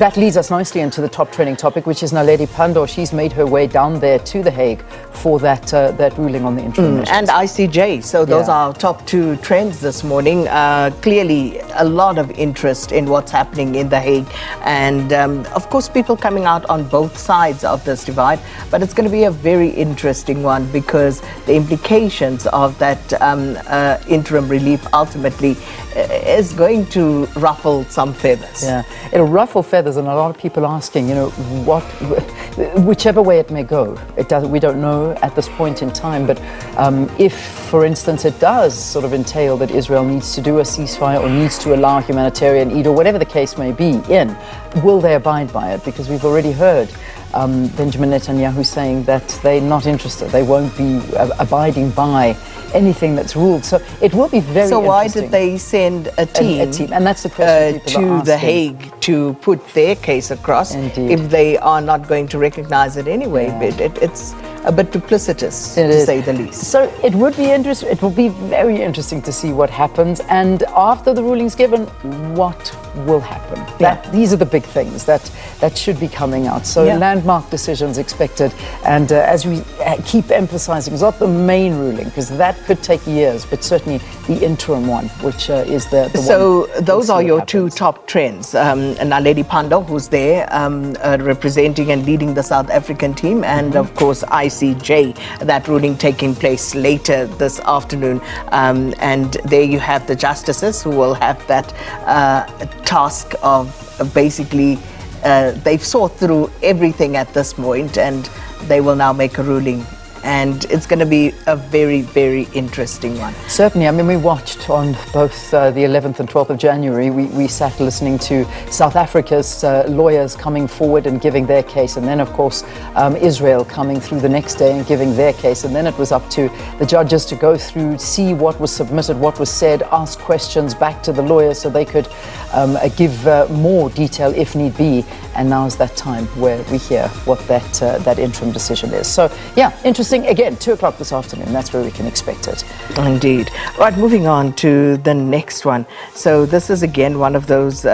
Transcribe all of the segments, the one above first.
That leads us nicely into the top trending topic, which is Naledi Pandor. She's made her way down there to The Hague for that ruling on the interim measures. And ICJ. So those are our top two trends this morning. Clearly, a lot of interest in what's happening in The Hague. And of course, people coming out on both sides of this divide. But it's going to be a very interesting one because the implications of that interim relief ultimately is going to ruffle some feathers. Yeah, it'll ruffle feathers, and a lot of people asking, whichever way it may go, we don't know at this point in time. But if, for instance, it does sort of entail that Israel needs to do a ceasefire or needs to allow humanitarian aid or whatever the case may be will they abide by it? Because we've already heard Benjamin Netanyahu saying that they're not interested. They won't be abiding by anything that's ruled. So it will be very interesting. So why did they send a team, and that's the question to The Hague to put their case across? Indeed. If they are not going to recognize it anyway? But it's a bit duplicitous, to say the least. So it would be interesting. It will be very interesting to see what happens, and after the ruling's given, what will happen. These are the big things that should be coming out. So landmark decisions expected, and as we keep emphasizing, it's not the main ruling because that could take years, but certainly the interim one, which is the one. So those are your two top trends. Naledi Pandor, who's there representing and leading the South African team, and of course ICJ, that ruling taking place later this afternoon. And there you have the justices who will have that task of basically they've thought through everything at this point, and they will now make a ruling. And it's going to be a very, very interesting one. Certainly. I mean, we watched on both the 11th and 12th of January, we sat listening to South Africa's lawyers coming forward and giving their case. And then, of course, Israel coming through the next day and giving their case. And then it was up to the judges to go through, see what was submitted, what was said, ask questions back to the lawyers so they could give more detail if need be. And now is that time where we hear what that interim decision is. So, yeah, interesting. Again, 2 o'clock this afternoon. That's where we can expect it. Indeed. Right, moving on to the next one. So this is again one of those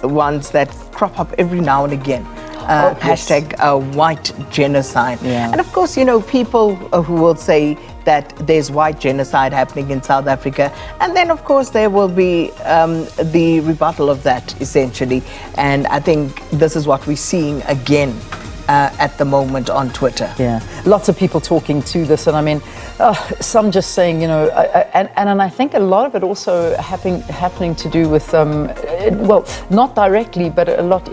ones that crop up every now and again. Hashtag white genocide. Yeah. And of course, people who will say that there's white genocide happening in South Africa. And then, of course, there will be the rebuttal of that, essentially. And I think this is what we're seeing again at the moment on Twitter. Yeah, lots of people talking to this, and I mean, some just saying, and I think a lot of it also happening to do with, well, not directly, but a lot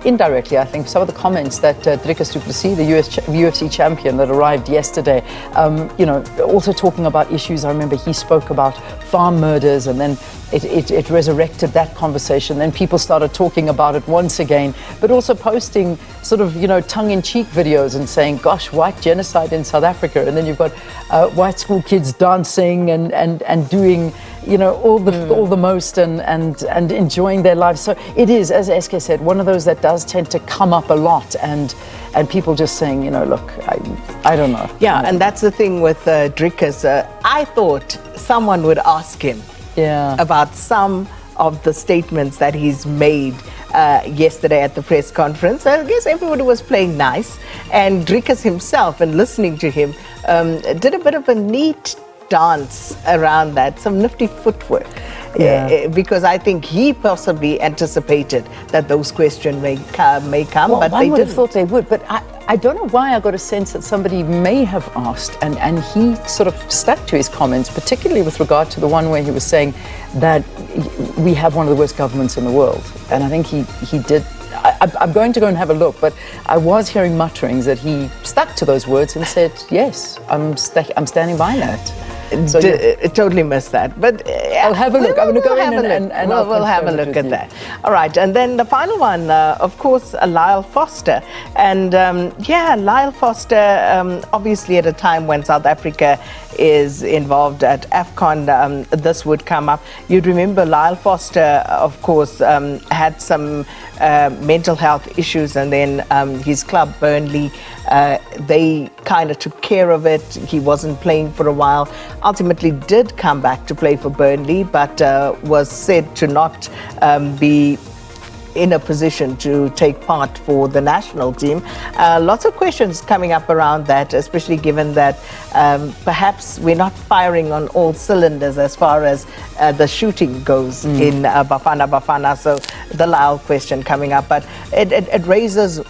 indirectly. I think some of the comments that Dricus du Plessis, the UFC champion that arrived yesterday, also talking about issues. I remember he spoke about farm murders, and then it resurrected that conversation. Then people started talking about it once again, but also posting sort of, tongue-in-cheek videos and saying, gosh, white genocide in South Africa. And then you've got white school kids dancing and doing, all the most and enjoying their lives. So it is, as SK said, one of those that does tend to come up a lot, and people just saying, look, I don't know. Yeah, and that's the thing with Dricus. I thought someone would ask him about some of the statements that he's made yesterday at the press conference. I guess everybody was playing nice, and Dricus himself, and listening to him, did a bit of a neat dance around that, some nifty footwork. Because I think he possibly anticipated that those questions may come, well, but they didn't. Would have thought they would, but I don't know why I got a sense that somebody may have asked, and he sort of stuck to his comments, particularly with regard to the one where he was saying that we have one of the worst governments in the world. And I think he did. I'm going to go and have a look, but I was hearing mutterings that he stuck to those words and said, yes, I'm standing by that. So totally missed that, but I'll have a look. I'm going to go in and we'll have a look at that. All right, and then the final one, of course, Lyle Foster, and Lyle Foster, obviously at a time when South Africa is involved at AFCON, this would come up. You'd remember Lyle Foster, of course, had some mental health issues, and then his club Burnley, they kind of took care of it. He wasn't playing for a while. Ultimately did come back to play for Burnley, but was said to not be in a position to take part for the national team. Lots of questions coming up around that, especially given that perhaps we're not firing on all cylinders as far as the shooting goes in Bafana. So the Lyle question coming up, but it raises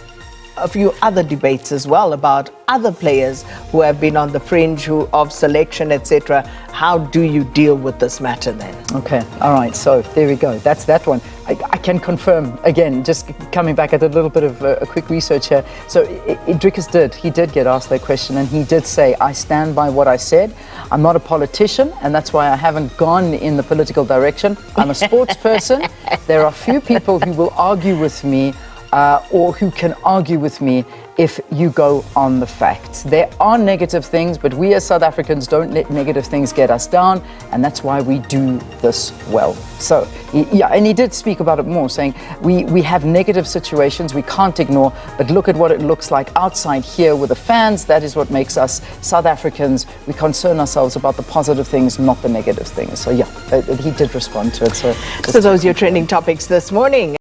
a few other debates as well about other players who have been on the fringe of selection, etc. How do you deal with this matter then? Okay, all right, so there we go. That's that one. I can confirm, again, just coming back at a little bit of a quick research here. So Dricus did get asked that question, and he did say, I stand by what I said. I'm not a politician, and that's why I haven't gone in the political direction. I'm a sports person. There are few people who will argue with me or who can argue with me if you go on the facts. There are negative things, but we as South Africans don't let negative things get us down, and that's why we do this well. So, yeah, and he did speak about it more, saying we have negative situations we can't ignore, but look at what it looks like outside here with the fans. That is what makes us South Africans. We concern ourselves about the positive things, not the negative things. So, yeah, he did respond to it. So those are your trending topics this morning.